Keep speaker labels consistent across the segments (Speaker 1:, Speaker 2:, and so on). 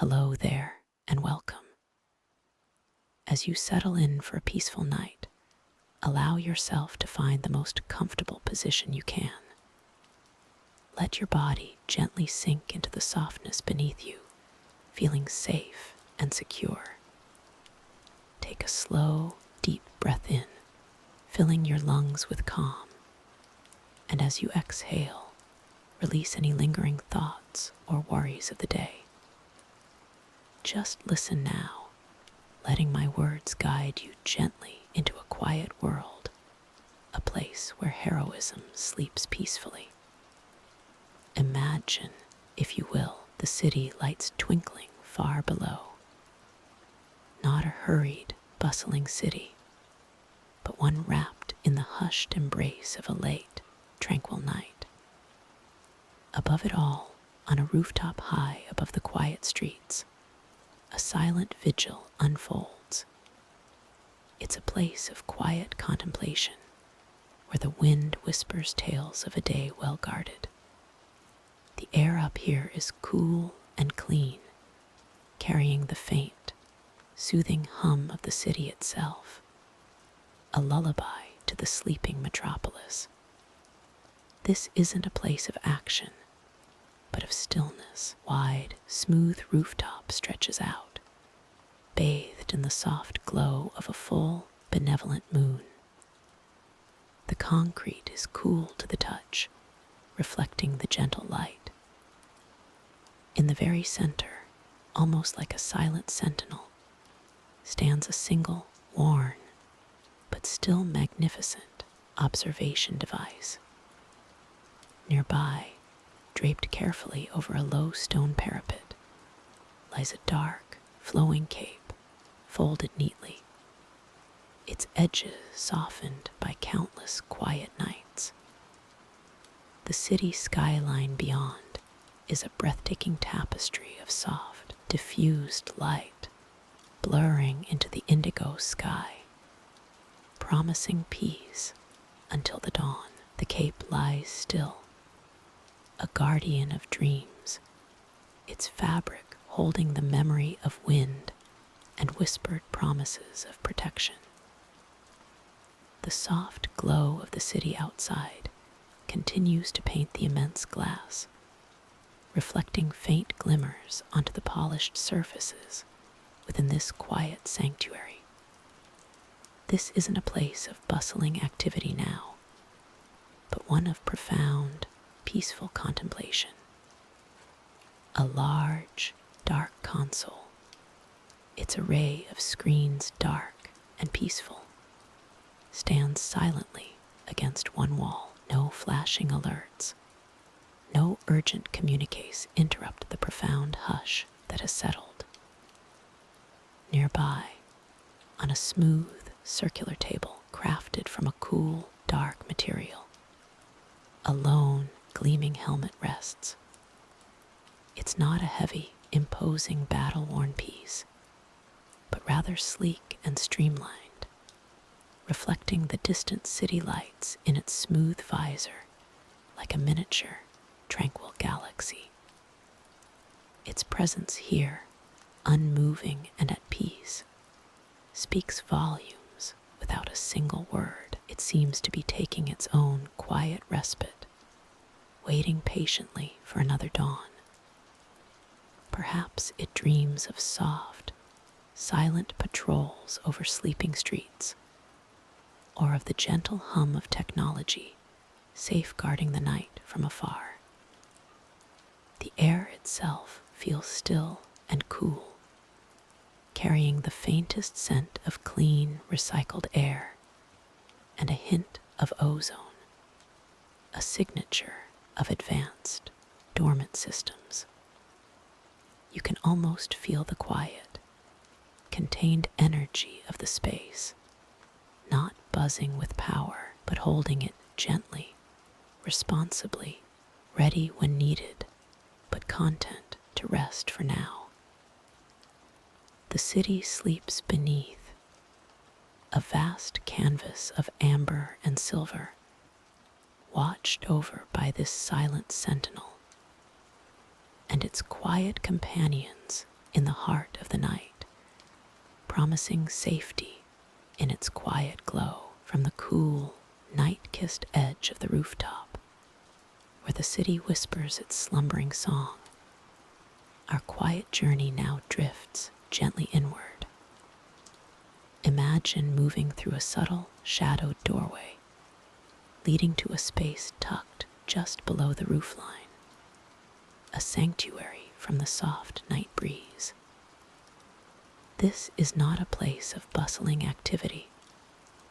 Speaker 1: Hello there, and welcome. As you settle in for a peaceful night, allow yourself to find the most comfortable position you can. Let your body gently sink into the softness beneath you, feeling safe and secure. Take a slow, deep breath in, filling your lungs with calm. And as you exhale, release any lingering thoughts or worries of the day. Just listen now, letting my words guide you gently into a quiet world, a place where heroism sleeps peacefully. Imagine, if you will, the city lights twinkling far below. Not a hurried, bustling city, but one wrapped in the hushed embrace of a late, tranquil night. Above it all, on a rooftop high above the quiet streets, a silent vigil unfolds. It's a place of quiet contemplation, where the wind whispers tales of a day well guarded. The air up here is cool and clean, carrying the faint, soothing hum of the city itself, a lullaby to the sleeping metropolis. This isn't a place of action, but of stillness. Wide, smooth rooftop stretches out, bathed in the soft glow of a full, benevolent moon. The concrete is cool to the touch, reflecting the gentle light. In the very center, almost like a silent sentinel, stands a single, worn, but still magnificent observation device. Nearby, draped carefully over a low stone parapet, lies a dark, flowing cape, folded neatly, its edges softened by countless quiet nights. The city skyline beyond is a breathtaking tapestry of soft, diffused light, blurring into the indigo sky, promising peace until the dawn. The cape lies still, a guardian of dreams, its fabric holding the memory of wind and whispered promises of protection. The soft glow of the city outside continues to paint the immense glass, reflecting faint glimmers onto the polished surfaces within this quiet sanctuary. This isn't a place of bustling activity now, but one of profound, peaceful contemplation. A large, dark console, its array of screens dark and peaceful, stands silently against one wall. No flashing alerts, no urgent communiques interrupt the profound hush that has settled. Nearby, on a smooth, circular table crafted from a cool, dark material, a lone, gleaming helmet rests. It's not a heavy, imposing, battle-worn piece, but rather sleek and streamlined, reflecting the distant city lights in its smooth visor like a miniature, tranquil galaxy. Its presence here, unmoving and at peace, speaks volumes without a single word. It seems to be taking its own quiet respite, waiting patiently for another dawn. Perhaps it dreams of soft, silent patrols over sleeping streets, or of the gentle hum of technology safeguarding the night from afar. The air itself feels still and cool, carrying the faintest scent of clean, recycled air and a hint of ozone, a signature of advanced, dormant systems. You can almost feel the quiet, contained energy of the space, not buzzing with power, but holding it gently, responsibly, ready when needed, but content to rest for now. The city sleeps beneath a vast canvas of amber and silver, watched over by this silent sentinel, and its quiet companions in the heart of the night, promising safety in its quiet glow. From the cool, night-kissed edge of the rooftop, where the city whispers its slumbering song, our quiet journey now drifts gently inward. Imagine moving through a subtle, shadowed doorway, leading to a space tucked just below the roofline, a sanctuary from the soft night breeze. This is not a place of bustling activity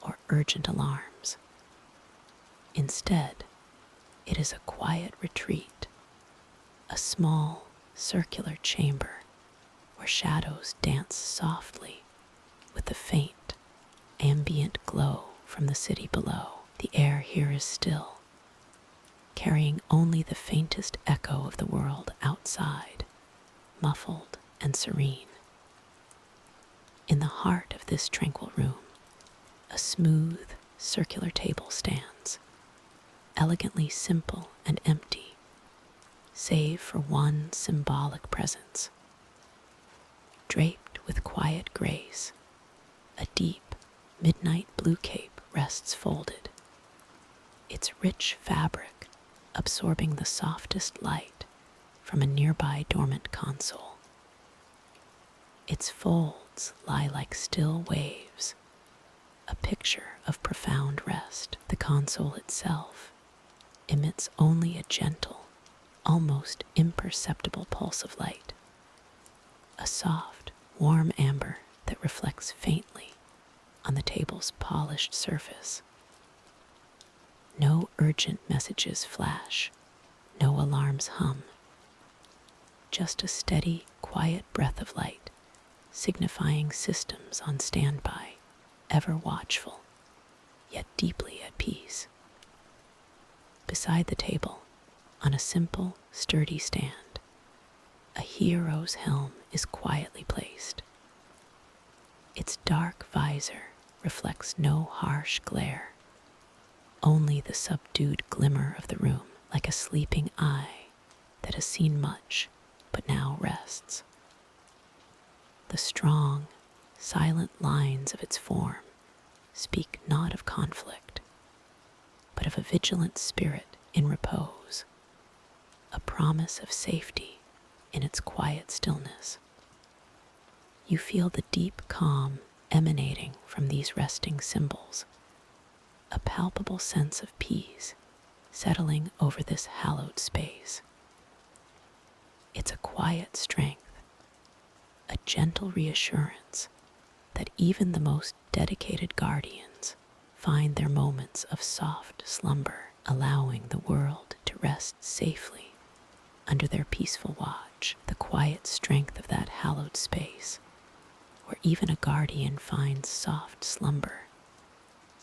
Speaker 1: or urgent alarms. Instead, it is a quiet retreat, a small, circular chamber where shadows dance softly with the faint, ambient glow from the city below. The air here is still, carrying only the faintest echo of the world outside, muffled and serene. In the heart of this tranquil room, a smooth, circular table stands, elegantly simple and empty, save for one symbolic presence. Draped with quiet grace, a deep, midnight blue cape rests folded, its rich fabric absorbing the softest light from a nearby dormant console. Its folds lie like still waves, a picture of profound rest. The console itself emits only a gentle, almost imperceptible pulse of light, a soft, warm amber that reflects faintly on the table's polished surface. No urgent messages flash, no alarms hum, just a steady, quiet breath of light, signifying systems on standby, ever watchful, yet deeply at peace. Beside the table, on a simple, sturdy stand, a hero's helm is quietly placed. Its dark visor reflects no harsh glare, only the subdued glimmer of the room, like a sleeping eye that has seen much but now rests. The strong, silent lines of its form speak not of conflict, but of a vigilant spirit in repose, a promise of safety in its quiet stillness. You feel the deep calm emanating from these resting symbols, a palpable sense of peace settling over this hallowed space. It's a quiet strength, a gentle reassurance that even the most dedicated guardians find their moments of soft slumber, allowing the world to rest safely under their peaceful watch. The quiet strength of that hallowed space, where even a guardian finds soft slumber,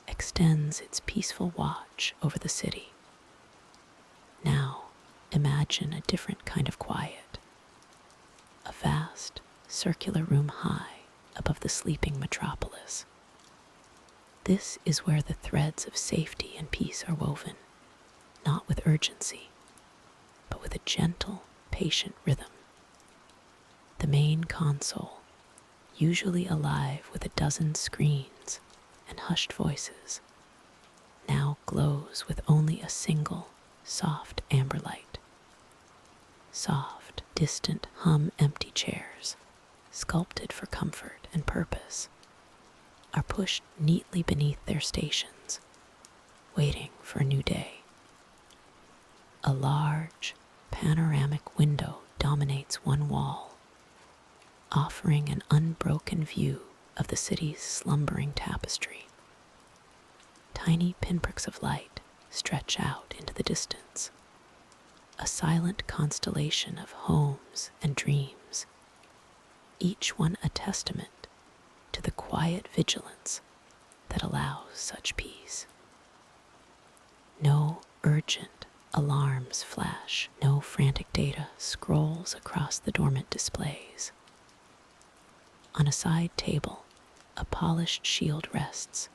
Speaker 1: extends its peaceful watch over the city. Now, imagine a different kind of quiet, a vast, circular room high above the sleeping metropolis. This is where the threads of safety and peace are woven, not with urgency, but with a gentle, patient rhythm. The main console, usually alive with a dozen screens and hushed voices, now glows with only a single, soft amber light. Soft, distant hum empty chairs, sculpted for comfort and purpose, are pushed neatly beneath their stations, waiting for a new day. A large, panoramic window dominates one wall, offering an unbroken view of the city's slumbering tapestry. Tiny pinpricks of light stretch out into the distance, a silent constellation of homes and dreams, each one a testament to the quiet vigilance that allows such peace. No urgent alarms flash, no frantic data scrolls across the dormant displays. On a side table, a polished shield rests,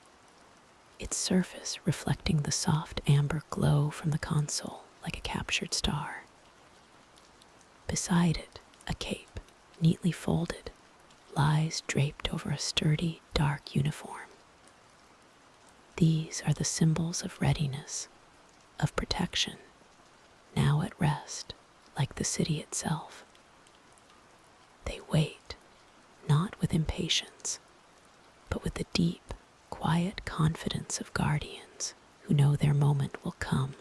Speaker 1: its surface reflecting the soft amber glow from the console like a captured star. Beside it, a cape, neatly folded, lies draped over a sturdy, dark uniform. These are the symbols of readiness, of protection, now at rest, like the city itself. They wait, not with impatience, but with the deep, quiet confidence of guardians who know their moment will come.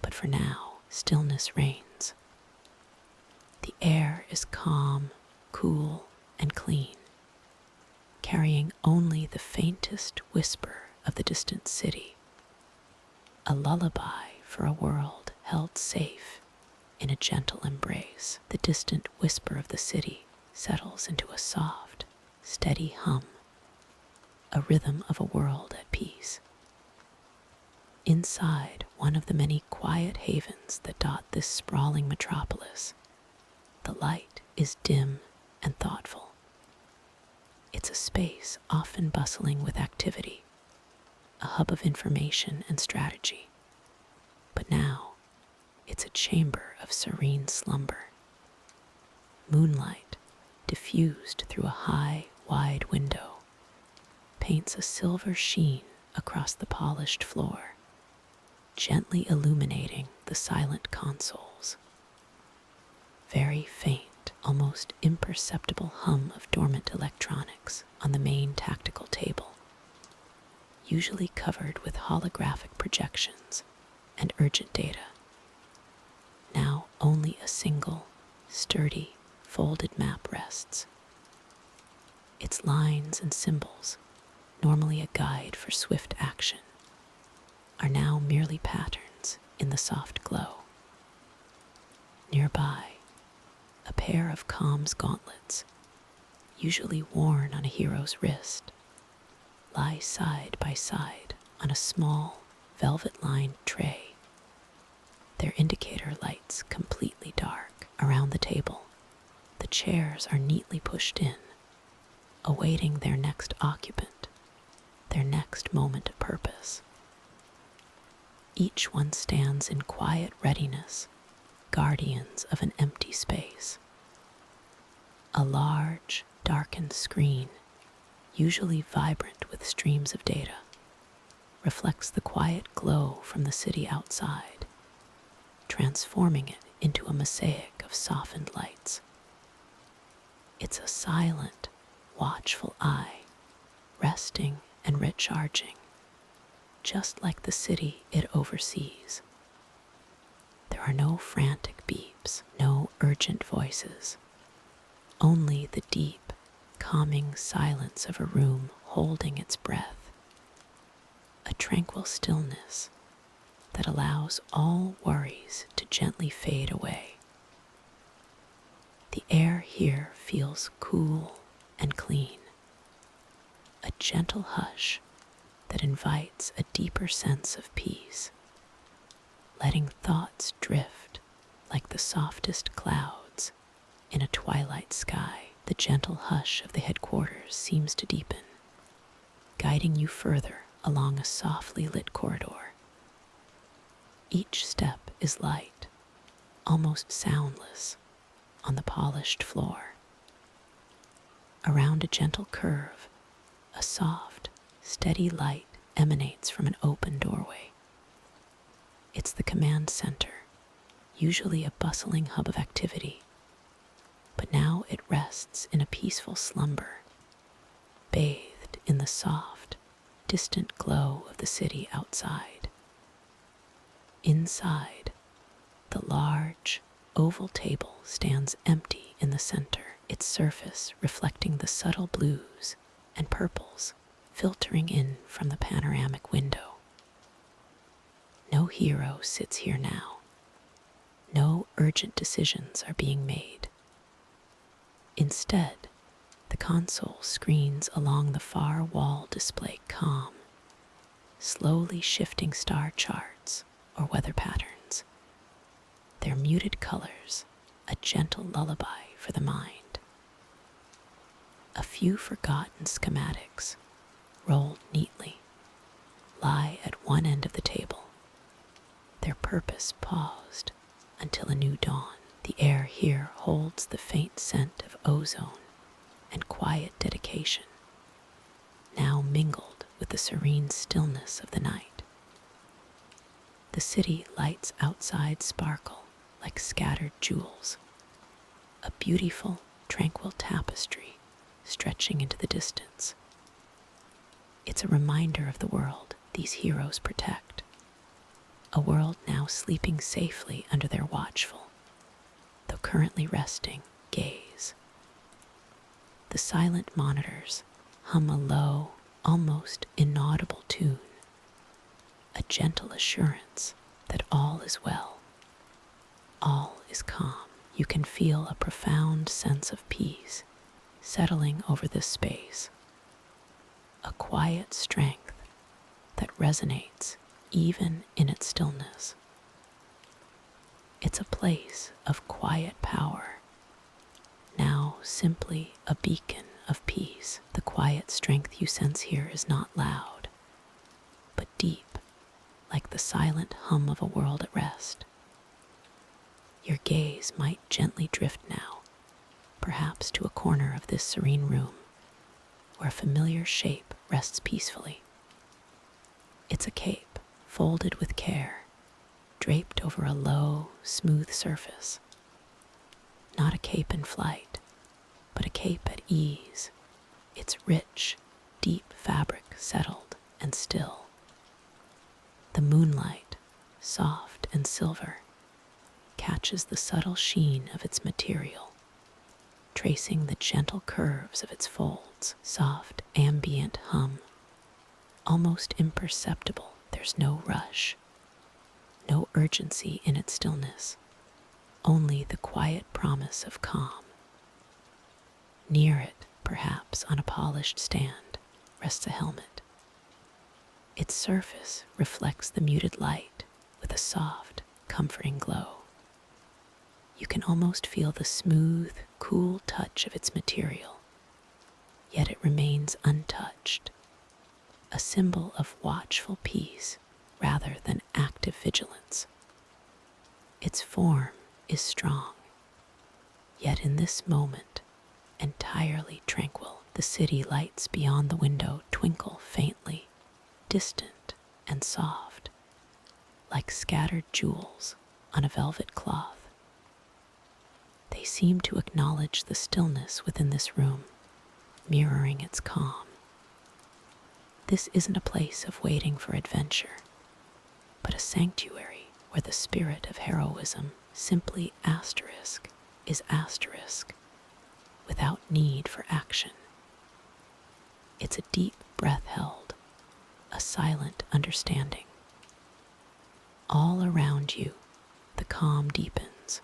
Speaker 1: But for now, stillness reigns. The air is calm, cool, and clean, carrying only the faintest whisper of the distant city, a lullaby for a world held safe in a gentle embrace. The distant whisper of the city settles into a soft, steady hum, a rhythm of a world at peace. Inside one of the many quiet havens that dot this sprawling metropolis, the light is dim and thoughtful. It's a space often bustling with activity, a hub of information and strategy. But now, it's a chamber of serene slumber. Moonlight, diffused through a high, wide window, paints a silver sheen across the polished floor, gently illuminating the silent consoles. Very faint, almost imperceptible hum of dormant electronics on the main tactical table, usually covered with holographic projections and urgent data. Now only a single, sturdy, folded map rests. Its lines and symbols, normally a guide for swift action, are now merely patterns in the soft glow. Nearby, a pair of comms gauntlets, usually worn on a hero's wrist, lie side by side on a small, velvet-lined tray, their indicator lights completely dark. Around the table, the chairs are neatly pushed in, awaiting their next occupant, their next moment of purpose. Each one stands in quiet readiness, guardians of an empty space. A large, darkened screen, usually vibrant with streams of data, reflects the quiet glow from the city outside, transforming it into a mosaic of softened lights. It's a silent, watchful eye, resting and recharging, just like the city it oversees. There are no frantic beeps, no urgent voices, only the deep, calming silence of a room holding its breath, a tranquil stillness that allows all worries to gently fade away. The air here feels cool and clean, a gentle hush that invites a deeper sense of peace, letting thoughts drift like the softest clouds in a twilight sky. The gentle hush of the headquarters seems to deepen, guiding you further along a softly lit corridor. Each step is light, almost soundless, on the polished floor. Around a gentle curve, a soft, steady light emanates from an open doorway. It's the command center, usually a bustling hub of activity, but now it rests in a peaceful slumber, bathed in the soft, distant glow of the city outside. Inside, the large, oval table stands empty in the center, its surface reflecting the subtle blues and purples filtering in from the panoramic window. No hero sits here now. No urgent decisions are being made. Instead, the console screens along the far wall display calm, slowly shifting star charts or weather patterns, their muted colors a gentle lullaby for the mind. A few forgotten schematics, rolled neatly, lie at one end of the table, their purpose paused until a new dawn. The air here holds the faint scent of ozone and quiet dedication, now mingled with the serene stillness of the night. The city lights outside sparkle like scattered jewels, a beautiful, tranquil tapestry stretching into the distance. It's a reminder of the world these heroes protect, a world now sleeping safely under their watchful, though currently resting, gaze. The silent monitors hum a low, almost inaudible tune, a gentle assurance that all is well, all is calm. You can feel a profound sense of peace settling over this space, a quiet strength that resonates even in its stillness. It's a place of quiet power, now simply a beacon of peace. The quiet strength you sense here is not loud, but deep, like the silent hum of a world at rest. Your gaze might gently drift now, perhaps to a corner of this serene room, where a familiar shape rests peacefully. It's a cape, folded with care, draped over a low, smooth surface. Not a cape in flight, but a cape at ease, its rich, deep fabric settled and still. The moonlight, soft and silver, catches the subtle sheen of its material, tracing the gentle curves of its folds. Soft, ambient hum, almost imperceptible. There's no rush, no urgency in its stillness, only the quiet promise of calm. Near it, perhaps on a polished stand, rests a helmet. Its surface reflects the muted light with a soft, comforting glow. You can almost feel the smooth, cool touch of its material, yet it remains untouched, a symbol of watchful peace rather than active vigilance. Its form is strong, yet in this moment, entirely tranquil. The city lights beyond the window twinkle faintly, distant and soft, like scattered jewels on a velvet cloth. They seem to acknowledge the stillness within this room, mirroring its calm. This isn't a place of waiting for adventure, but a sanctuary where the spirit of heroism simply is asterisk, without need for action. It's a deep breath held, a silent understanding. All around you, the calm deepens,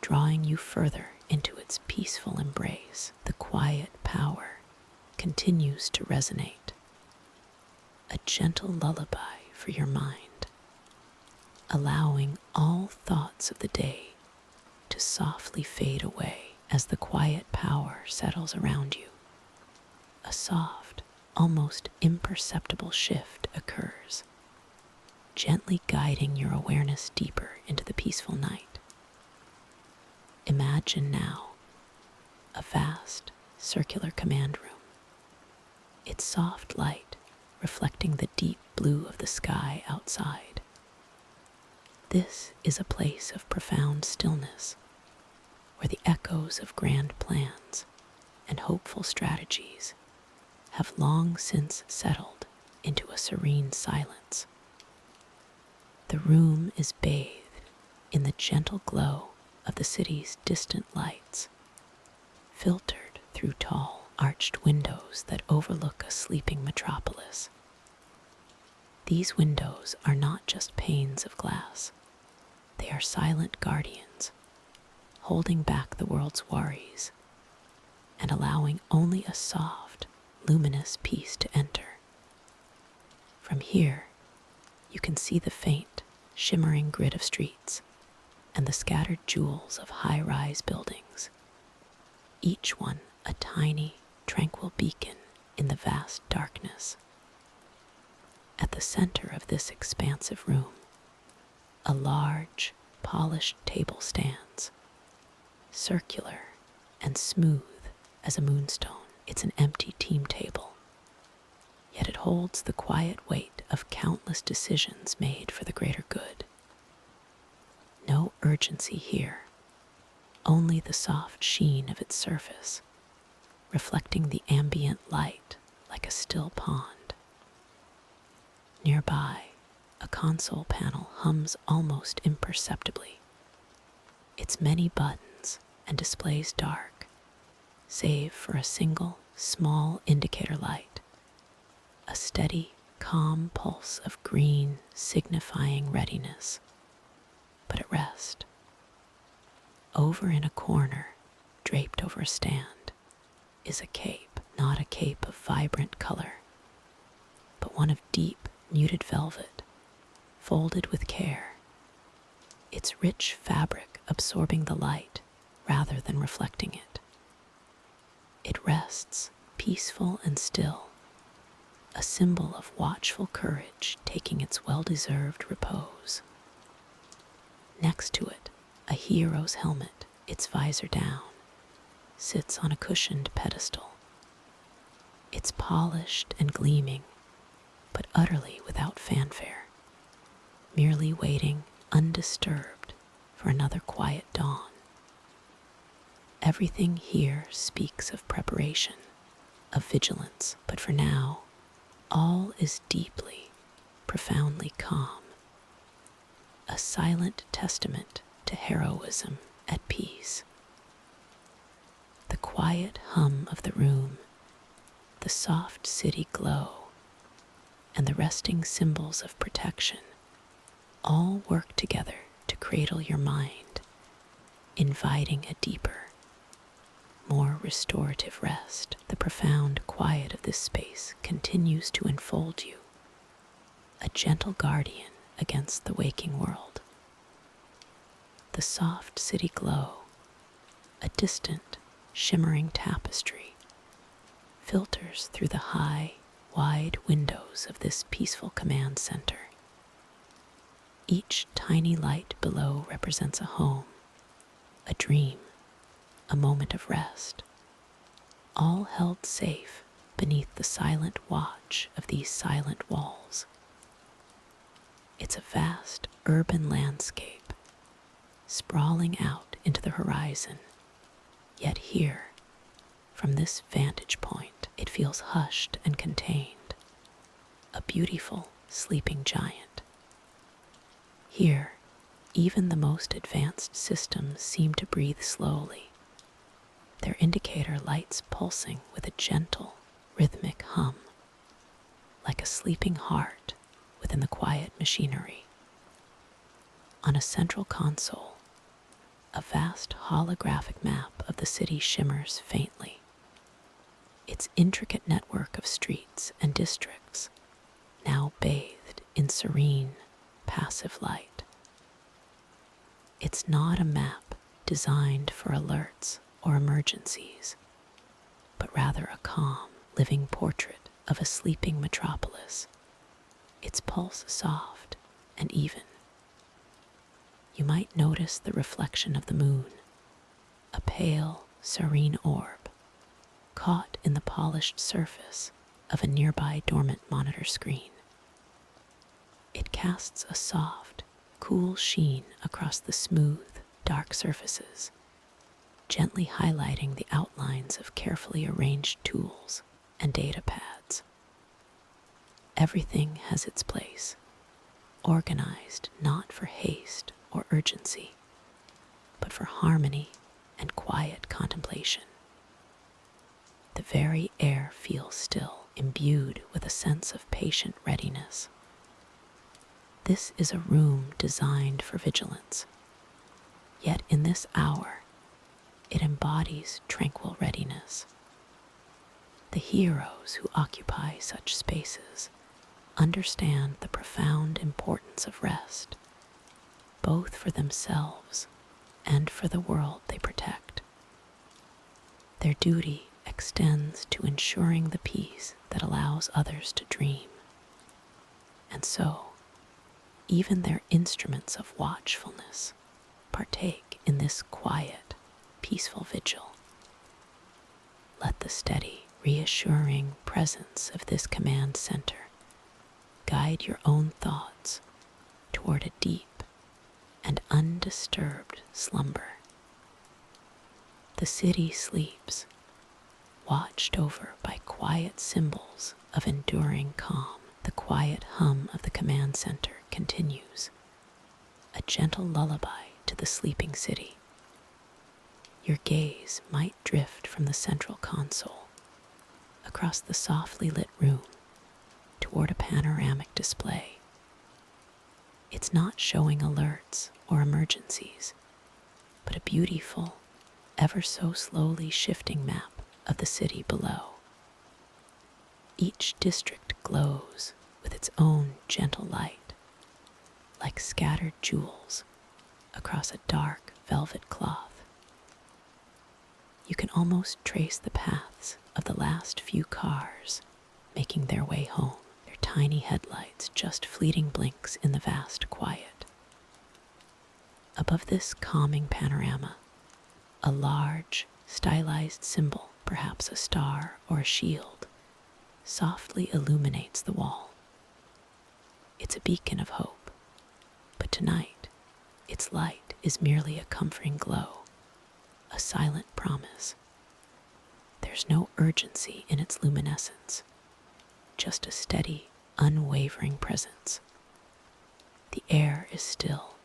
Speaker 1: drawing you further into its peaceful embrace. The quiet power continues to resonate, a gentle lullaby for your mind, allowing all thoughts of the day to softly fade away as the quiet power settles around you. A soft, almost imperceptible shift occurs, gently guiding your awareness deeper into the peaceful night. Imagine now a vast, circular command room, its soft light reflecting the deep blue of the sky outside. This is a place of profound stillness, where the echoes of grand plans and hopeful strategies have long since settled into a serene silence. The room is bathed in the gentle glow of the city's distant lights, filtered through tall, arched windows that overlook a sleeping metropolis. These windows are not just panes of glass. They are silent guardians, holding back the world's worries and allowing only a soft, luminous peace to enter. From here, you can see the faint, shimmering grid of streets and the scattered jewels of high-rise buildings, each one a tiny, tranquil beacon in the vast darkness. At the center of this expansive room, a large, polished table stands, circular and smooth as a moonstone. It's an empty team table, yet it holds the quiet weight of countless decisions made for the greater good. No urgency here, only the soft sheen of its surface, reflecting the ambient light like a still pond. Nearby, a console panel hums almost imperceptibly, its many buttons and displays dark, save for a single small indicator light, a steady, calm pulse of green signifying readiness, but at rest. Over in a corner, draped over a stand, is a cape, not a cape of vibrant color, but one of deep, muted velvet, folded with care, its rich fabric absorbing the light rather than reflecting it. It rests, peaceful and still, a symbol of watchful courage taking its well-deserved repose. Next to it, a hero's helmet, its visor down, sits on a cushioned pedestal. It's polished and gleaming, but utterly without fanfare, merely waiting undisturbed for another quiet dawn. Everything here speaks of preparation, of vigilance, but for now, all is deeply, profoundly calm, a silent testament to heroism at peace. The quiet hum of the room, the soft city glow, and the resting symbols of protection all work together to cradle your mind, inviting a deeper, more restorative rest. The profound quiet of this space continues to enfold you, a gentle guardian against the waking world. The soft city glow, a distant, shimmering tapestry, filters through the high, wide windows of this peaceful command center. Each tiny light below represents a home, a dream, a moment of rest, all held safe beneath the silent watch of these silent walls. It's a vast urban landscape, sprawling out into the horizon, yet here, from this vantage point, it feels hushed and contained, a beautiful sleeping giant. Here, even the most advanced systems seem to breathe slowly, their indicator lights pulsing with a gentle, rhythmic hum, like a sleeping heart within the quiet machinery. On a central console, a vast holographic map of the city shimmers faintly, its intricate network of streets and districts now bathed in serene, passive light. It's not a map designed for alerts or emergencies, but rather a calm, living portrait of a sleeping metropolis, its pulse soft and even. You might notice the reflection of the moon, a pale, serene orb, caught in the polished surface of a nearby dormant monitor screen. It casts a soft, cool sheen across the smooth, dark surfaces, gently highlighting the outlines of carefully arranged tools and data pads. Everything has its place, organized not for haste or urgency, but for harmony and quiet contemplation. The very air feels still, imbued with a sense of patient readiness. This is a room designed for vigilance, yet in this hour, it embodies tranquil readiness. The heroes who occupy such spaces understand the profound importance of rest, both for themselves and for the world they protect. Their duty extends to ensuring the peace that allows others to dream. And so, even their instruments of watchfulness partake in this quiet, peaceful vigil. Let the steady, reassuring presence of this command center guide your own thoughts toward a deep and undisturbed slumber. The city sleeps, watched over by quiet symbols of enduring calm. The quiet hum of the command center continues, a gentle lullaby to the sleeping city. Your gaze might drift from the central console across the softly lit room toward a panoramic display. It's not showing alerts or emergencies, but a beautiful, ever so slowly shifting map of the city below. Each district glows with its own gentle light, like scattered jewels across a dark velvet cloth. You can almost trace the paths of the last few cars making their way home, their tiny headlights just fleeting blinks in the vast quiet. Above this calming panorama, a large, stylized symbol, perhaps a star or a shield, softly illuminates the wall. It's a beacon of hope, but tonight, its light is merely a comforting glow, a silent promise. There's no urgency in its luminescence, just a steady, unwavering presence. The air is still,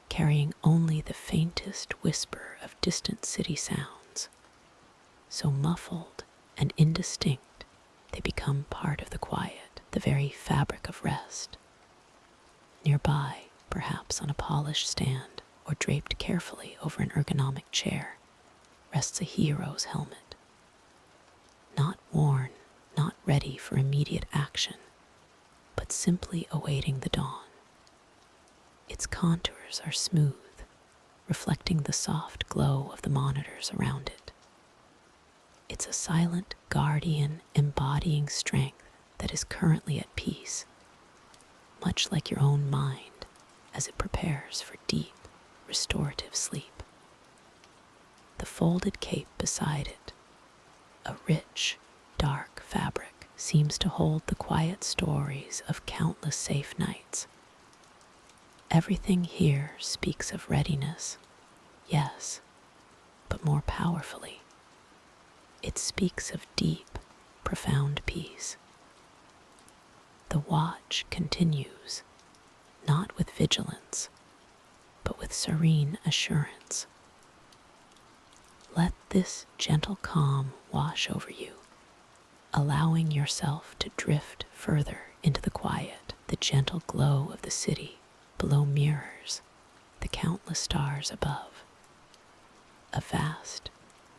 Speaker 1: carrying only the faintest whisper of distant city sounds, so muffled and indistinct they become part of the quiet, the very fabric of rest. Nearby, perhaps on a polished stand or draped carefully over an ergonomic chair, rests a hero's helmet. Not worn, not ready for immediate action, but simply awaiting the dawn. Its contours are smooth, reflecting the soft glow of the monitors around it. It's a silent guardian embodying strength that is currently at peace, much like your own mind as it prepares for deep, restorative sleep. The folded cape beside it, a rich, dark fabric, seems to hold the quiet stories of countless safe nights. Everything here speaks of readiness, yes, but more powerfully, it speaks of deep, profound peace. The watch continues, not with vigilance, but with serene assurance. Let this gentle calm wash over you, allowing yourself to drift further into the quiet. The gentle glow of the city below mirrors the countless stars above. A vast,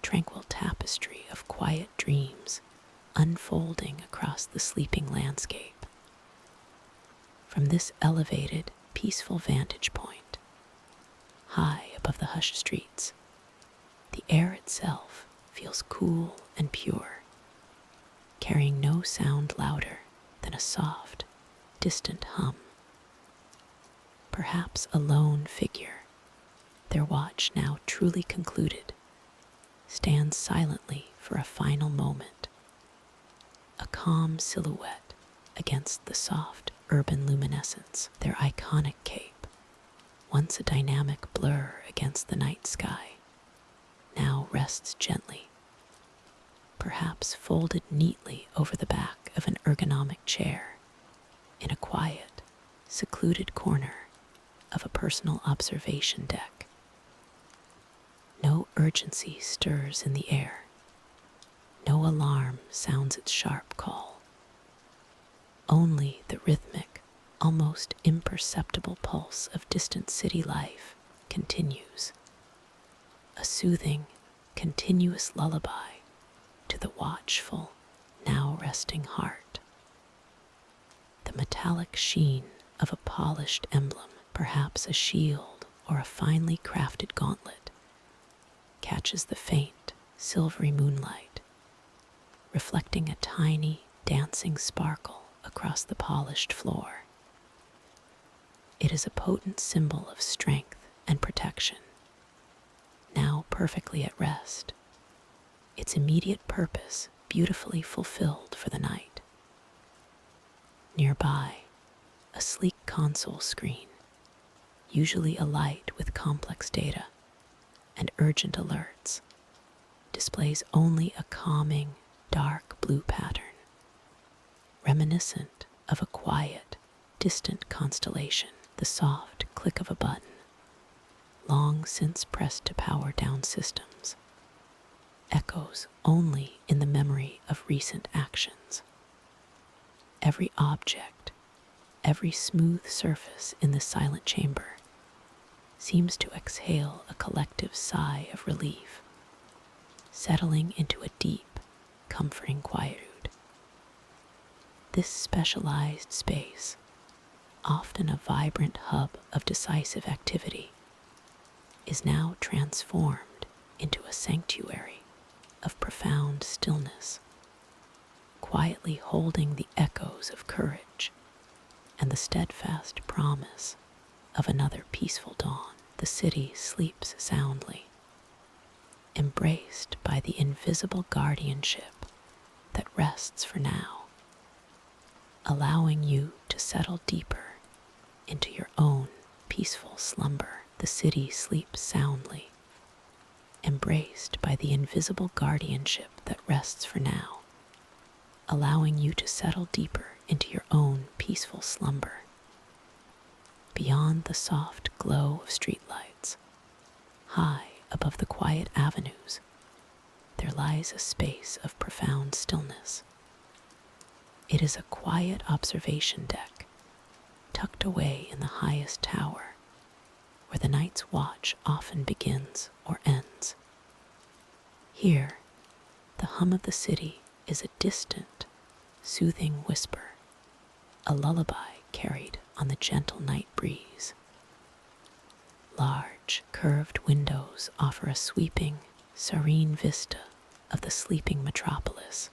Speaker 1: tranquil tapestry of quiet dreams unfolding across the sleeping landscape. From this elevated, peaceful vantage point, high above the hushed streets, the air itself feels cool and pure, carrying no sound louder than a soft, distant hum. Perhaps a lone figure, their watch now truly concluded, stands silently for a final moment, a calm silhouette against the soft urban luminescence. Their iconic cape, once a dynamic blur against the night sky, now rests gently, perhaps folded neatly over the back of an ergonomic chair in a quiet, secluded corner of a personal observation deck. No urgency stirs in the air. No alarm sounds its sharp call. Only the rhythmic, almost imperceptible pulse of distant city life continues. A soothing, continuous lullaby to the watchful, now resting heart. The metallic sheen of a polished emblem, perhaps a shield or a finely crafted gauntlet, catches the faint, silvery moonlight, reflecting a tiny, dancing sparkle across the polished floor. It is a potent symbol of strength and protection, now perfectly at rest, its immediate purpose beautifully fulfilled for the night. Nearby, a sleek console screen, usually alight with complex data and urgent alerts, displays only a calming, dark blue pattern, reminiscent of a quiet, distant constellation. The soft click of a button, long since pressed to power down systems, echoes only in the memory of recent actions. Every object, every smooth surface in the silent chamber seems to exhale a collective sigh of relief, settling into a deep, comforting quietude. This specialized space, often a vibrant hub of decisive activity, is now transformed into a sanctuary of profound stillness, quietly holding the echoes of courage and the steadfast promise of another peaceful dawn. The city sleeps soundly, embraced by the invisible guardianship that rests for now, allowing you to settle deeper into your own peaceful slumber. The city sleeps soundly, embraced by the invisible guardianship that rests for now, allowing you to settle deeper into your own peaceful slumber. Beyond the soft glow of streetlights, high above the quiet avenues, there lies a space of profound stillness. It is a quiet observation deck, tucked away in the highest tower, where the night's watch often begins or ends. Here, the hum of the city is a distant, soothing whisper, a lullaby carried on the gentle night breeze. Large, curved windows offer a sweeping, serene vista of the sleeping metropolis,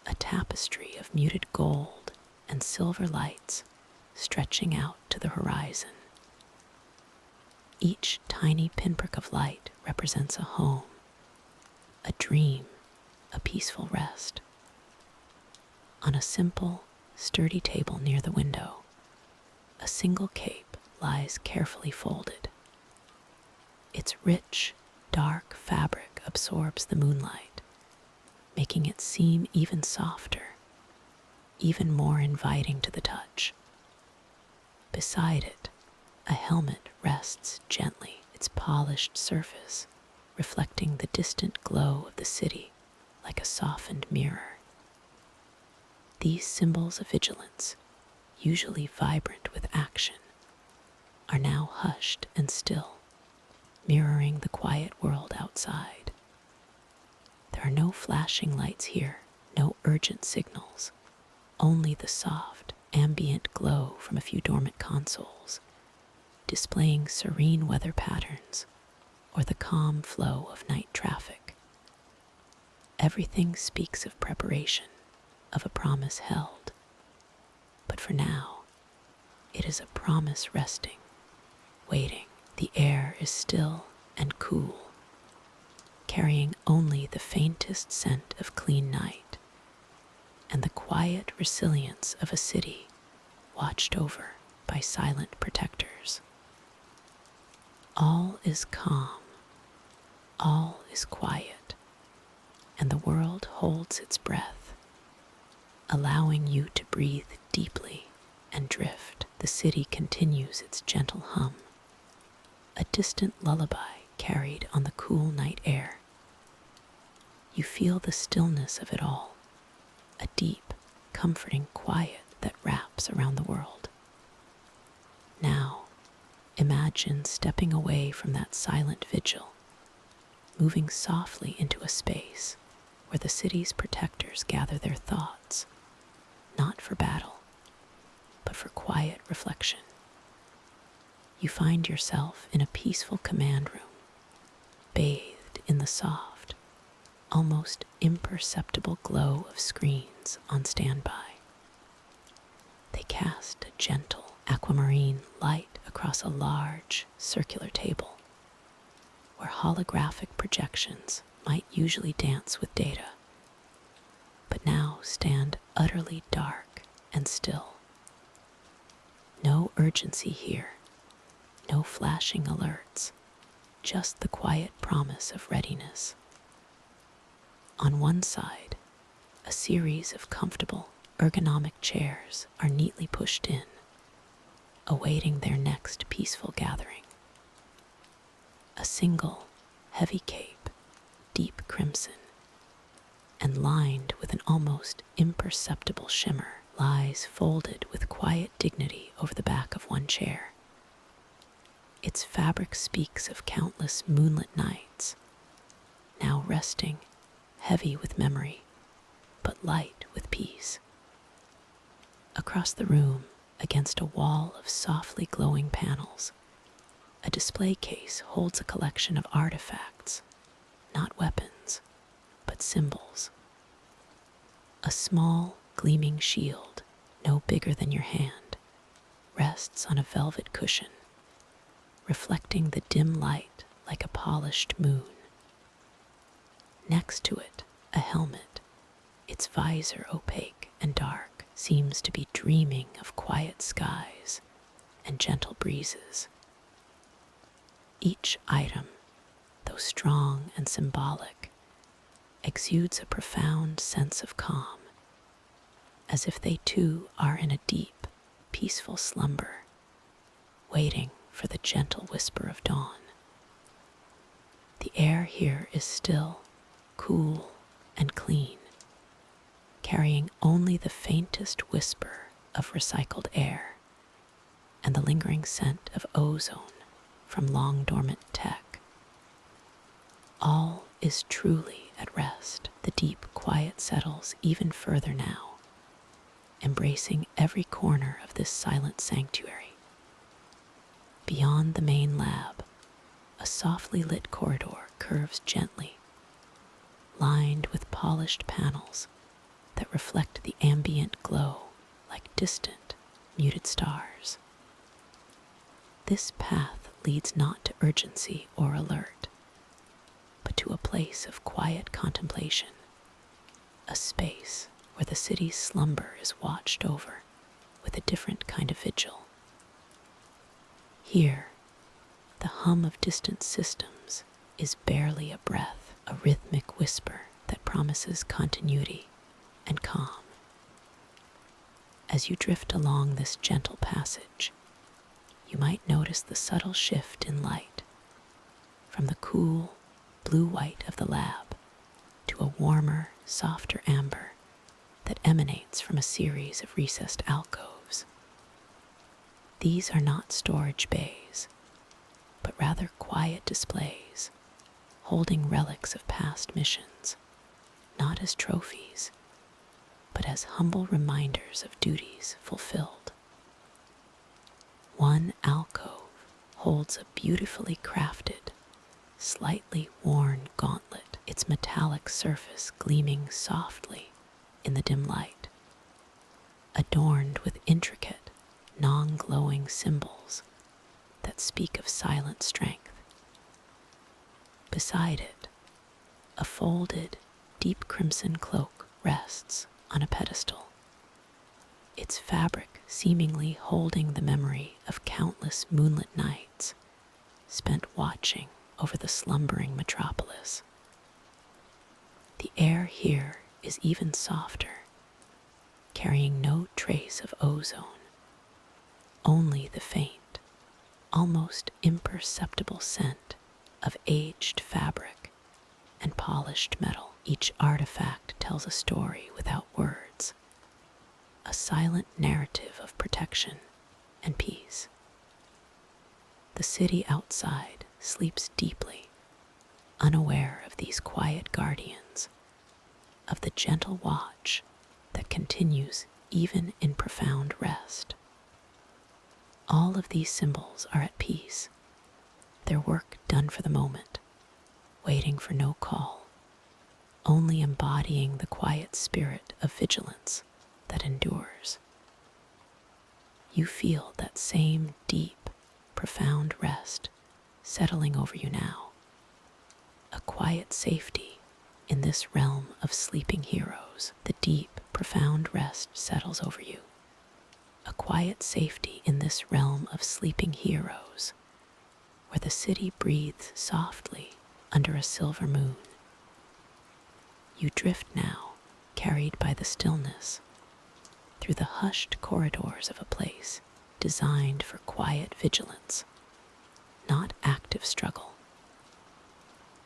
Speaker 1: a tapestry of muted gold and silver lights stretching out to the horizon. Each tiny pinprick of light represents a home, a dream, a peaceful rest. On a simple, sturdy table near the window, a single cape lies carefully folded. Its rich, dark fabric absorbs the moonlight, making it seem even softer, even more inviting to the touch. Beside it, a helmet rests gently, its polished surface reflecting the distant glow of the city like a softened mirror. These symbols of vigilance, usually vibrant with action, are now hushed and still, mirroring the quiet world outside. There are no flashing lights here, no urgent signals, only the soft, ambient glow from a few dormant consoles, displaying serene weather patterns or the calm flow of night traffic. Everything speaks of preparation, of a promise held. But for now, it is a promise resting, waiting. The air is still and cool, carrying only the faintest scent of clean night and the quiet resilience of a city watched over by silent protectors. All is calm, all is quiet, and the world holds its breath, allowing you to breathe deeply and drift. The city continues its gentle hum, a distant lullaby carried on the cool night air. You feel the stillness of it all, a deep, comforting quiet that wraps around the world. Now, imagine stepping away from that silent vigil, moving softly into a space where the city's protectors gather their thoughts, not for battle, but for quiet reflection. You find yourself in a peaceful command room, bathed in the soft, almost imperceptible glow of screens on standby. They cast a gentle aquamarine light across a large circular table, where holographic projections might usually dance with data, but now stand utterly dark and still. No urgency here, no flashing alerts, just the quiet promise of readiness. On one side, a series of comfortable, ergonomic chairs are neatly pushed in, awaiting their next peaceful gathering. A single, heavy cape, deep crimson, and lined with an almost imperceptible shimmer, lies folded with quiet dignity over the back of one chair. Its fabric speaks of countless moonlit nights, now resting, heavy with memory, but light with peace. Across the room, against a wall of softly glowing panels, a display case holds a collection of artifacts, not weapons, but symbols. A small, gleaming shield, no bigger than your hand, rests on a velvet cushion, reflecting the dim light like a polished moon. Next to it, a helmet, its visor opaque and dark, seems to be dreaming of quiet skies and gentle breezes. Each item, though strong and symbolic, exudes a profound sense of calm, as if they too are in a deep, peaceful slumber, waiting for the gentle whisper of dawn. The air here is still, cool, and clean, carrying only the faintest whisper of recycled air and the lingering scent of ozone from long dormant tech. All is truly at rest. The deep quiet settles even further now, embracing every corner of this silent sanctuary. Beyond the main lab, a softly lit corridor curves gently, lined with polished panels that reflect the ambient glow like distant, muted stars. This path leads not to urgency or alert, but to a place of quiet contemplation, a space where the city's slumber is watched over with a different kind of vigil. Here, the hum of distant systems is barely a breath, a rhythmic whisper that promises continuity and calm. As you drift along this gentle passage, you might notice the subtle shift in light from the cool blue-white of the lab to a warmer, softer amber that emanates from a series of recessed alcoves. These are not storage bays, but rather quiet displays, holding relics of past missions, not as trophies, but as humble reminders of duties fulfilled. One alcove holds a beautifully crafted, slightly worn gauntlet, its metallic surface gleaming softly in the dim light, adorned with intricate, non-glowing symbols that speak of silent strength. Beside it, a folded, deep crimson cloak rests on a pedestal, its fabric seemingly holding the memory of countless moonlit nights spent watching over the slumbering metropolis. The air here is even softer, carrying no trace of ozone, only the faint, almost imperceptible scent of aged fabric and polished metal. Each artifact tells a story without words, a silent narrative of protection and peace. The city outside sleeps deeply, unaware of these quiet guardians, of the gentle watch that continues even in profound rest. All of these symbols are at peace, their work done for the moment, waiting for no call, only embodying the quiet spirit of vigilance that endures. You feel that same deep, profound rest settling over you now, a quiet safety in this realm of sleeping heroes. The deep, profound rest settles over you. A quiet safety in this realm of sleeping heroes, where the city breathes softly under a silver moon. You drift now, carried by the stillness, through the hushed corridors of a place designed for quiet vigilance, not active struggle.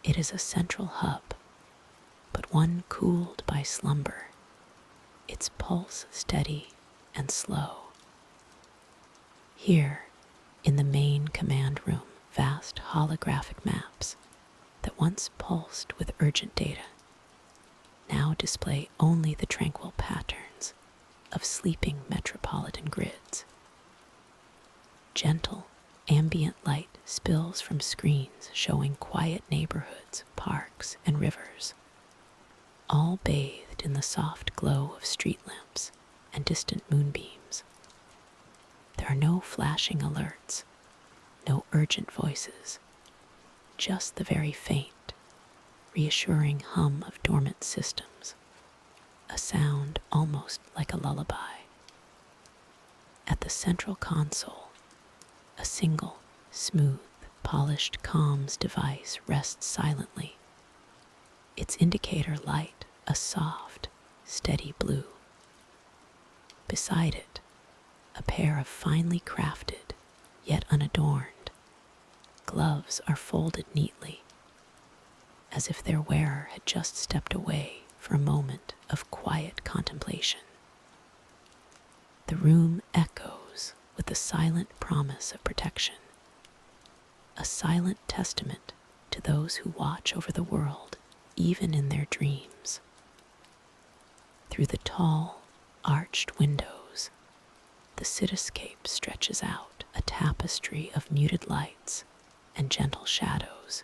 Speaker 1: It is a central hub, but one cooled by slumber, its pulse steady and slow. Here, in the main command room, vast holographic maps that once pulsed with urgent data now display only the tranquil patterns of sleeping metropolitan grids. Gentle, ambient light spills from screens showing quiet neighborhoods, parks, and rivers, all bathed in the soft glow of street lamps and distant moonbeams. There are no flashing alerts, no urgent voices, just the very faint, reassuring hum of dormant systems, a sound almost like a lullaby. At the central console, a single, smooth, polished comms device rests silently, its indicator light a soft, steady blue. Beside it, a pair of finely crafted, yet unadorned, gloves are folded neatly, as if their wearer had just stepped away for a moment of quiet contemplation. The room echoes with the silent promise of protection, a silent testament to those who watch over the world even in their dreams. Through the tall, arched windows, the cityscape stretches out, a tapestry of muted lights and gentle shadows.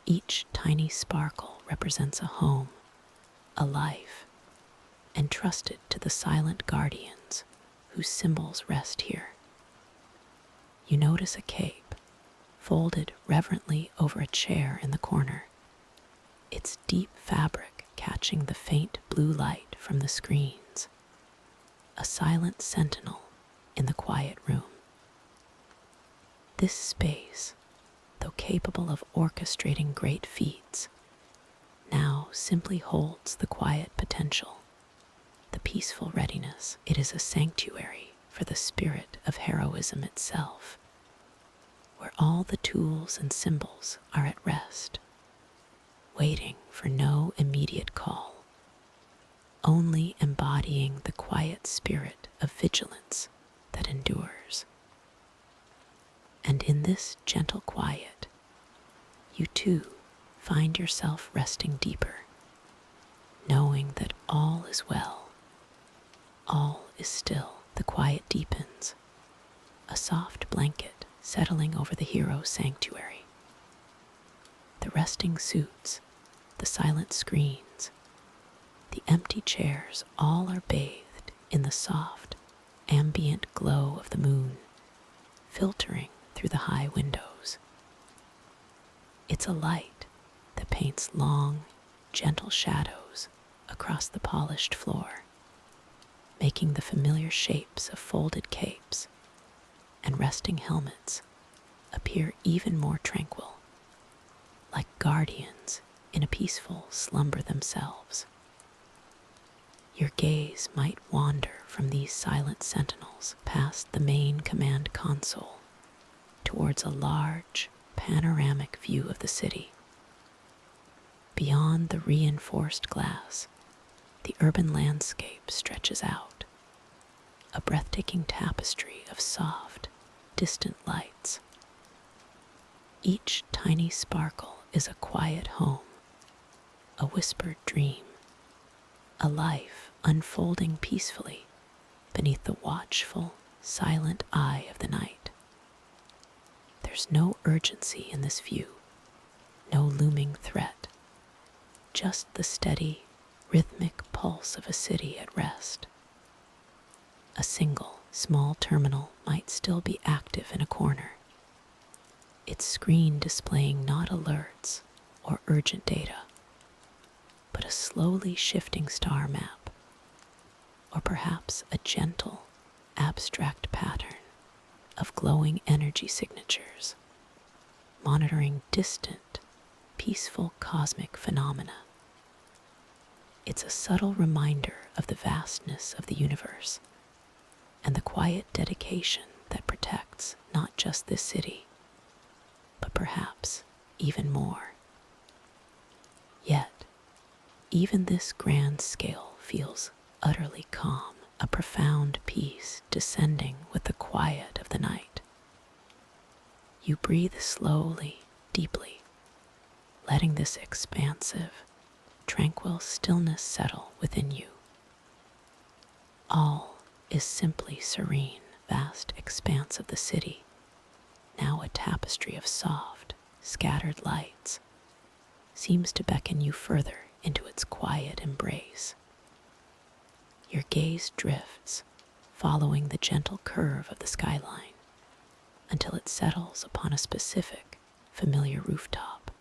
Speaker 1: Each tiny sparkle represents a home, a life, entrusted to the silent guardians whose symbols rest here. You notice a cape, folded reverently over a chair in the corner, its deep fabric catching the faint blue light from the screens, a silent sentinel in the quiet room. This space, though capable of orchestrating great feats, now simply holds the quiet potential, the peaceful readiness. It is a sanctuary for the spirit of heroism itself, where all the tools and symbols are at rest, waiting for no immediate call, only embodying the quiet spirit of vigilance that endures. And in this gentle quiet, you too find yourself resting deeper, knowing that all is well, all is still. The quiet deepens, a soft blanket settling over the hero's sanctuary. The resting suits, the silent screens, the empty chairs, all are bathed in the soft, ambient glow of the moon, filtering through the high windows. It's a light that paints long, gentle shadows across the polished floor, making the familiar shapes of folded capes and resting helmets appear even more tranquil, like guardians in a peaceful slumber themselves. Your gaze might wander from these silent sentinels past the main command console towards a large, panoramic view of the city. Beyond the reinforced glass, the urban landscape stretches out, a breathtaking tapestry of soft, distant lights. Each tiny sparkle is a quiet home, a whispered dream, a life unfolding peacefully beneath the watchful, silent eye of the night. There's no urgency in this view, no looming threat, just the steady, rhythmic pulse of a city at rest. A single, small terminal might still be active in a corner, its screen displaying not alerts or urgent data, but a slowly shifting star map, or perhaps a gentle, abstract pattern of glowing energy signatures, monitoring distant, peaceful cosmic phenomena. It's a subtle reminder of the vastness of the universe and the quiet dedication that protects not just this city, but perhaps even more. Yet, even this grand scale feels utterly calm, a profound peace descending with the quiet of the night. You breathe slowly, deeply, letting this expansive, tranquil stillness settle within you. All is simply serene, vast expanse of the city, now a tapestry of soft, scattered lights, seems to beckon you further into its quiet embrace. Your gaze drifts, following the gentle curve of the skyline, until it settles upon a specific, familiar rooftop.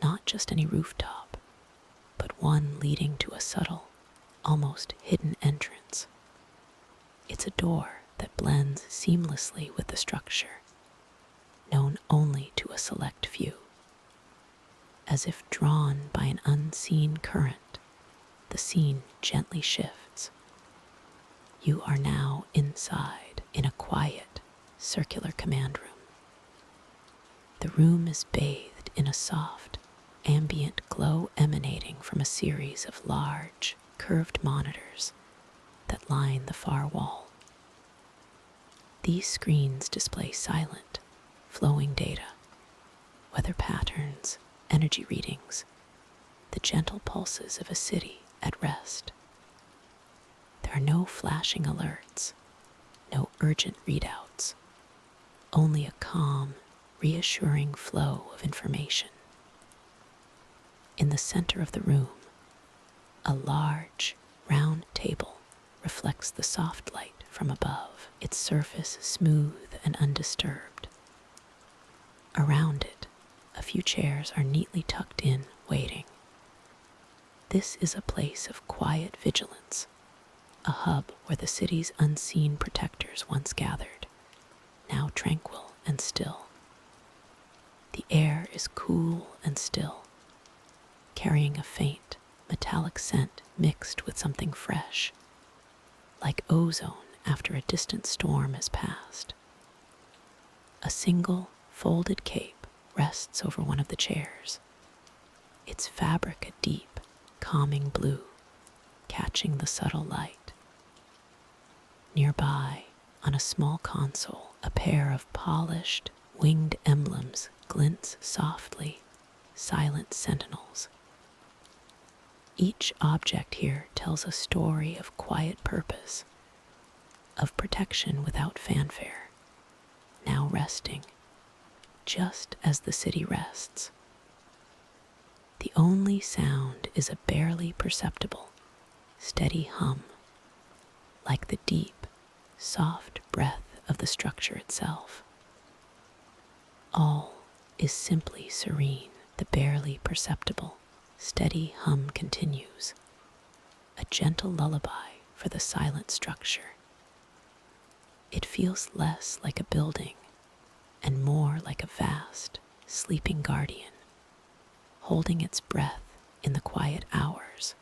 Speaker 1: Not just any rooftop, but one leading to a subtle, almost hidden entrance. It's a door that blends seamlessly with the structure, known only to a select few. As if drawn by an unseen current, the scene gently shifts. You are now inside in a quiet, circular command room. The room is bathed in a soft, ambient glow emanating from a series of large, curved monitors that line the far wall. These screens display silent, flowing data, weather patterns, energy readings, the gentle pulses of a city at rest. There are no flashing alerts, no urgent readouts, only a calm, reassuring flow of information. In the center of the room, a large, round table reflects the soft light from above, its surface smooth and undisturbed. Around it, a few chairs are neatly tucked in, waiting. This is a place of quiet vigilance, a hub where the city's unseen protectors once gathered, now tranquil and still. The air is cool and still, carrying a faint, metallic scent mixed with something fresh, like ozone after a distant storm has passed. A single, folded cape rests over one of the chairs, its fabric a deep, calming blue, catching the subtle light. Nearby, on a small console, a pair of polished, winged emblems glints softly, silent sentinels. Each object here tells a story of quiet purpose, of protection without fanfare, now resting, just as the city rests. The only sound is a barely perceptible, steady hum, like the deep, soft breath of the structure itself. All is simply serene. The barely perceptible, steady hum continues, a gentle lullaby for the silent structure. It feels less like a building and more like a vast, sleeping guardian, holding its breath in the quiet hours.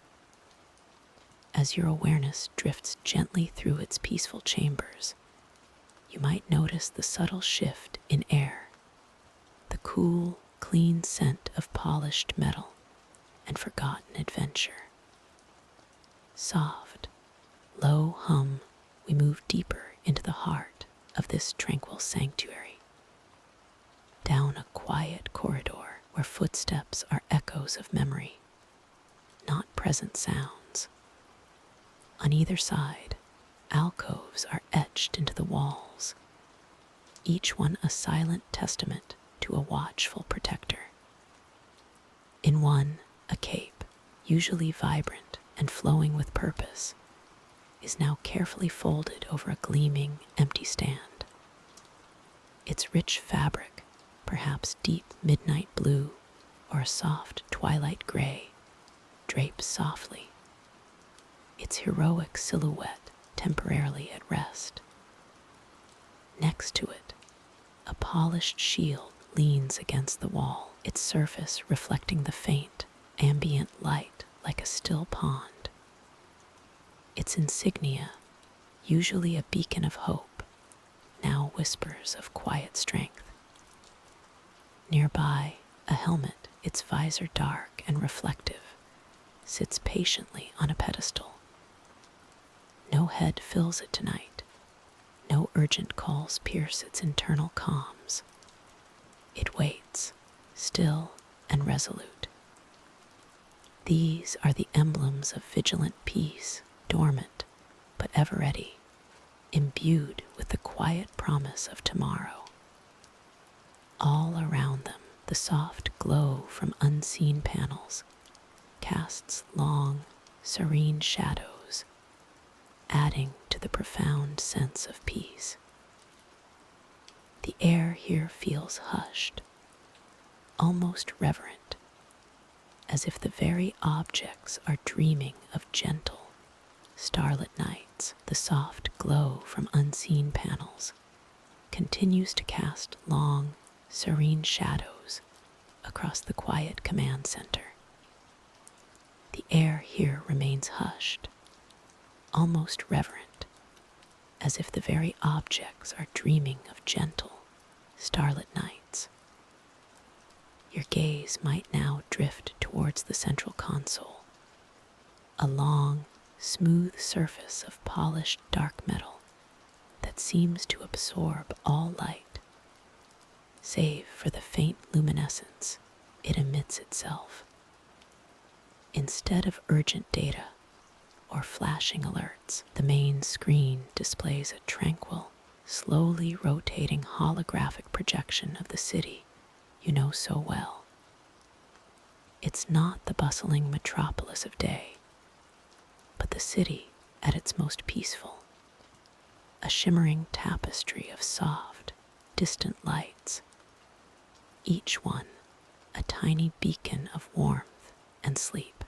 Speaker 1: As your awareness drifts gently through its peaceful chambers, you might notice the subtle shift in air, the cool, clean scent of polished metal and forgotten adventure. Soft, low hum, we move deeper into the heart of this tranquil sanctuary, down a quiet corridor where footsteps are echoes of memory, not present sounds. On either side, alcoves are etched into the walls, each one a silent testament to a watchful protector. In one, a cape, usually vibrant and flowing with purpose, is now carefully folded over a gleaming, empty stand. Its rich fabric perhaps deep midnight blue or a soft twilight gray, drapes softly, its heroic silhouette temporarily at rest. Next to it, a polished shield leans against the wall, its surface reflecting the faint, ambient light like a still pond. Its insignia, usually a beacon of hope, now whispers of quiet strength. Nearby, a helmet, its visor dark and reflective, sits patiently on a pedestal. No head fills it tonight. No urgent calls pierce its internal calms. It waits, still and resolute. These are the emblems of vigilant peace, dormant but ever ready, imbued with the quiet promise of tomorrow. All around them, the soft glow from unseen panels casts long, serene shadows, adding to the profound sense of peace. The air here feels hushed, almost reverent, as if the very objects are dreaming of gentle, starlit nights. The soft glow from unseen panels continues to cast long, serene shadows across the quiet command center. The air here remains hushed, almost reverent, as if the very objects are dreaming of gentle, starlit nights. Your gaze might now drift towards the central console, a long, smooth surface of polished dark metal that seems to absorb all light, save for the faint luminescence it emits itself. Instead of urgent data or flashing alerts, the main screen displays a tranquil, slowly rotating holographic projection of the city you know so well. It's not the bustling metropolis of day, but the city at its most peaceful, a shimmering tapestry of soft, distant lights, each one a tiny beacon of warmth and sleep.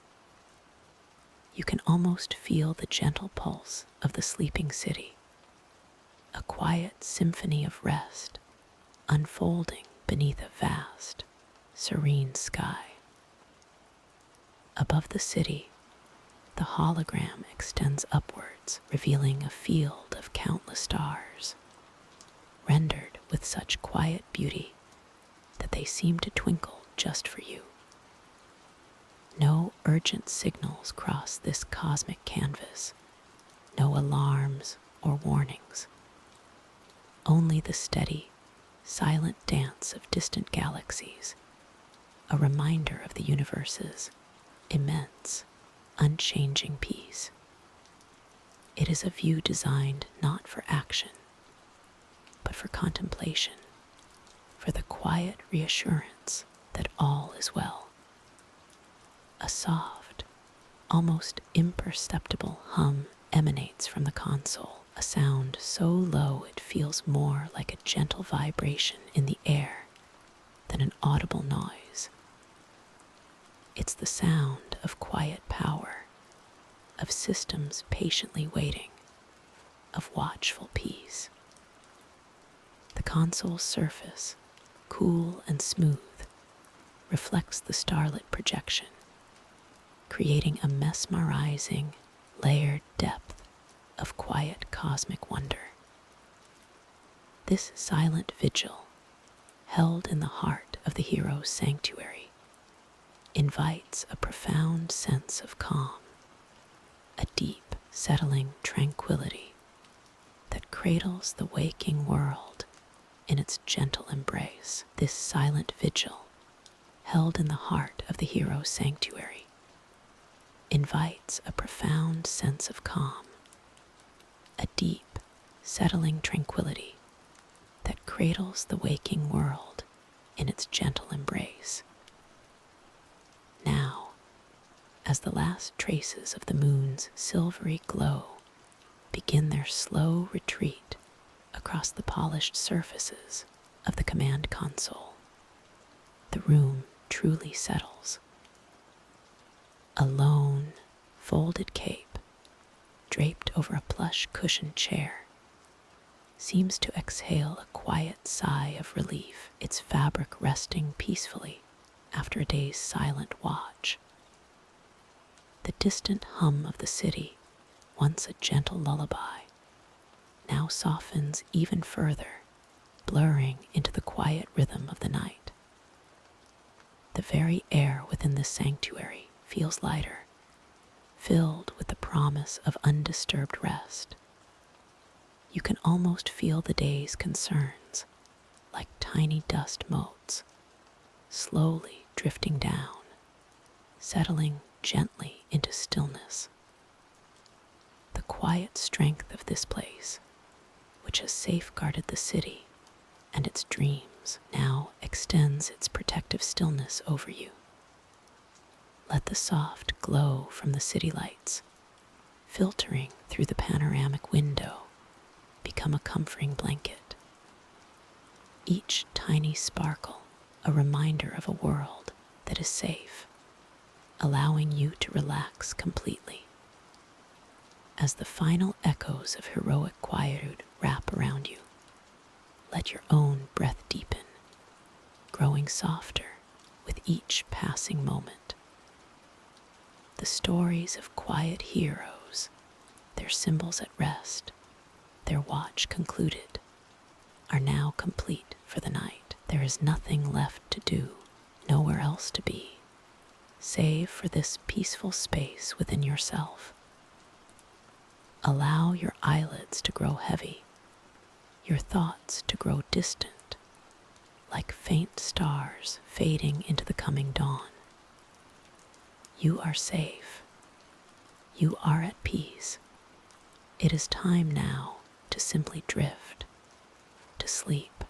Speaker 1: You can almost feel the gentle pulse of the sleeping city, a quiet symphony of rest unfolding beneath a vast, serene sky. Above the city, the hologram extends upwards, revealing a field of countless stars, rendered with such quiet beauty that they seem to twinkle just for you. No urgent signals cross this cosmic canvas, no alarms or warnings. Only the steady, silent dance of distant galaxies, a reminder of the universe's immense, unchanging peace. It is a view designed not for action, but for contemplation, for the quiet reassurance that all is well. A soft, almost imperceptible hum emanates from the console, a sound so low it feels more like a gentle vibration in the air than an audible noise. It's the sound of quiet power, of systems patiently waiting, of watchful peace. The console's surface, cool and smooth, reflects the starlit projection, creating a mesmerizing, layered depth of quiet cosmic wonder. This silent vigil, held in the heart of the hero's sanctuary, invites a profound sense of calm, a deep, settling tranquility that cradles the waking world in its gentle embrace. This silent vigil, held in the heart of the hero's sanctuary, invites a profound sense of calm, a deep, settling tranquility that cradles the waking world in its gentle embrace. Now, as the last traces of the moon's silvery glow begin their slow retreat across the polished surfaces of the command console, the room truly settles. A lone, folded cape, draped over a plush cushioned chair, seems to exhale a quiet sigh of relief, its fabric resting peacefully after a day's silent watch. The distant hum of the city, once a gentle lullaby, now softens even further, blurring into the quiet rhythm of the night. The very air within this sanctuary feels lighter, filled with the promise of undisturbed rest. You can almost feel the day's concerns, like tiny dust motes, slowly drifting down, settling gently into stillness. The quiet strength of this place, which has safeguarded the city and its dreams, now extends its protective stillness over you. Let the soft glow from the city lights, filtering through the panoramic window, become a comforting blanket. Each tiny sparkle a reminder of a world that is safe, allowing you to relax completely. As the final echoes of heroic quietude wrap around you, let your own breath deepen, growing softer with each passing moment. The stories of quiet heroes, their symbols at rest, their watch concluded, are now complete for the night. There is nothing left to do, nowhere else to be, save for this peaceful space within yourself. Allow your eyelids to grow heavy, your thoughts to grow distant, like faint stars fading into the coming dawn. You are safe. You are at peace. It is time now to simply drift, to sleep.